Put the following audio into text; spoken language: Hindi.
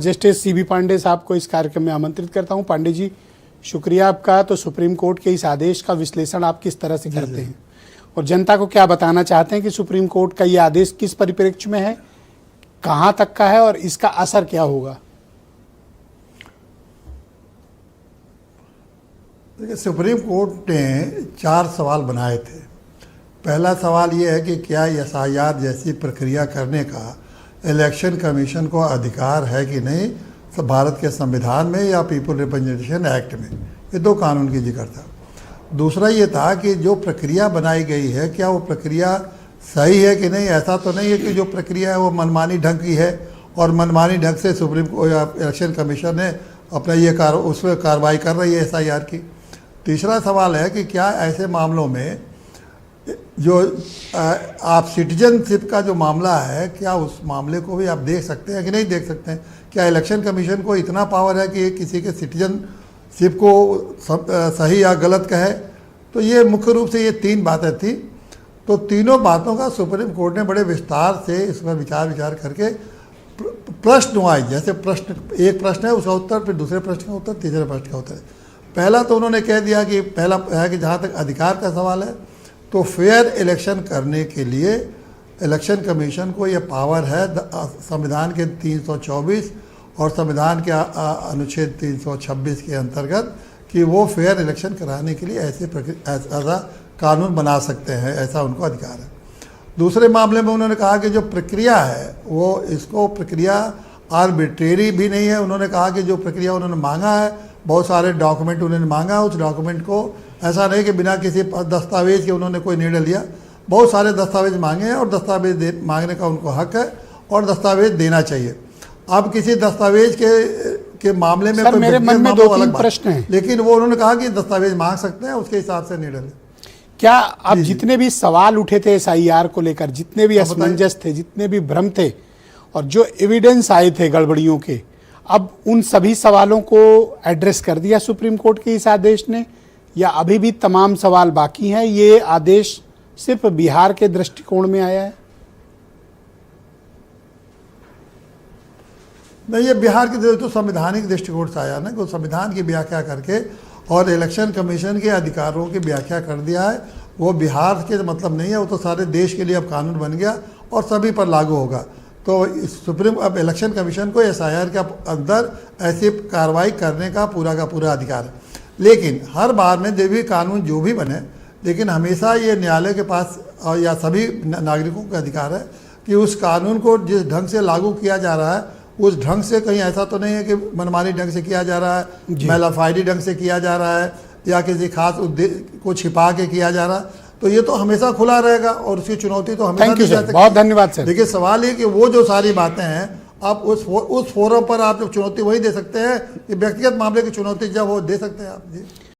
जस्टिस सीबी पांडे साहब को इस कार्यक्रम में आमंत्रित करता हूं। पांडे जी, शुक्रिया आपका। तो सुप्रीम कोर्ट के इस आदेश का विश्लेषण आप किस तरह से करते हैं और जनता को क्या बताना चाहते हैं कि सुप्रीम कोर्ट का ये आदेश किस परिप्रेक्ष्य में है, कहां तक का है और इसका असर क्या होगा? देखिए, सुप्रीम कोर्ट ने 4 सवाल बनाए थे। पहला सवाल ये है कि क्या एसआईआर जैसी प्रक्रिया करने का इलेक्शन कमीशन को अधिकार है कि नहीं, भारत के संविधान में या पीपल रिप्रेजेंटेशन एक्ट में। ये 2 कानून की जिक्र था। दूसरा ये था कि जो प्रक्रिया बनाई गई है क्या वो प्रक्रिया सही है कि नहीं। ऐसा तो नहीं है कि जो प्रक्रिया है वो मनमानी ढंग की है और मनमानी ढंग से सुप्रीम इलेक्शन कमीशन ने अपना ये उस पर कार्रवाई कर रही है एसआईआर की। तीसरा सवाल है कि क्या ऐसे मामलों में जो आप सिटीजनशिप का जो मामला है, क्या उस मामले को भी आप देख सकते हैं कि नहीं देख सकते हैं। क्या इलेक्शन कमीशन को इतना पावर है कि किसी के सिटीजनशिप को सही या गलत कहे। तो ये मुख्य रूप से ये 3 बातें थी। तो तीनों बातों का सुप्रीम कोर्ट ने बड़े विस्तार से इसमें विचार करके प्रश्न वाइज, जैसे प्रश्न एक प्रश्न है उसका उत्तर, फिर दूसरे प्रश्न का उत्तर, तीसरे प्रश्न का उत्तर। पहला तो उन्होंने कह दिया कि पहला है कि जहाँ तक अधिकार का सवाल है तो फेयर इलेक्शन करने के लिए इलेक्शन कमीशन को ये पावर है संविधान के 324 और संविधान के अनुच्छेद 326 के अंतर्गत कि वो फेयर इलेक्शन कराने के लिए ऐसा कानून बना सकते हैं, ऐसा उनको अधिकार है। दूसरे मामले में उन्होंने कहा कि जो प्रक्रिया है वो इसको प्रक्रिया आर्बिट्रेरी भी नहीं है। उन्होंने कहा कि जो प्रक्रिया उन्होंने मांगा है, बहुत सारे डॉक्यूमेंट उन्होंने मांगा, उस डॉक्यूमेंट को ऐसा नहीं कि बिना किसी दस्तावेज के उन्होंने कोई निर्णय लिया। बहुत सारे दस्तावेज मांगे हैं और दस्तावेज मांगने का उनको हक है और दस्तावेज देना चाहिए। अब किसी दस्तावेज के मामले में मेरे मन में 2-3 प्रश्न हैं, लेकिन वो उन्होंने कहा कि दस्तावेज मांग सकते हैं, उसके हिसाब से निर्णय लें। क्या अब जितने भी सवाल उठे थे एसआईआर को लेकर, जितने भी असमंजस थे, जितने भी भ्रम थे और जो एविडेंस आए थे गड़बड़ियों के, अब उन सभी सवालों को एड्रेस कर दिया सुप्रीम कोर्ट के इस आदेश ने, या अभी भी तमाम सवाल बाकी हैं? ये आदेश सिर्फ बिहार के दृष्टिकोण में आया है? नहीं, ये बिहार के तो संवैधानिक दृष्टिकोण से आया ना, कि संविधान की व्याख्या करके और इलेक्शन कमीशन के अधिकारों की व्याख्या कर दिया है। वो बिहार के मतलब नहीं है, वो तो सारे देश के लिए अब कानून बन गया और सभी पर लागू होगा। तो सुप्रीम अब इलेक्शन कमीशन को एसआईआर के अंदर ऐसी कार्रवाई करने का पूरा अधिकार है। लेकिन हर बार में जो भी कानून जो भी बने, लेकिन हमेशा ये न्यायालय के पास या सभी नागरिकों का अधिकार है कि उस कानून को जिस ढंग से लागू किया जा रहा है उस ढंग से कहीं ऐसा तो नहीं है कि मनमानी ढंग से किया जा रहा है, मैलाफाइडी ढंग से किया जा रहा है या किसी खास उद्देश्य को छिपा के किया जा रहा है। तो ये तो हमेशा खुला रहेगा और उसकी चुनौती तो हमेशा दी जा सकती है। बहुत धन्यवाद सर। देखिए, सवाल ये कि वो जो सारी बातें हैं आप उस फोरम पर आप चुनौती वही दे सकते हैं कि व्यक्तिगत मामले की चुनौती जब वो दे सकते हैं आप। जी।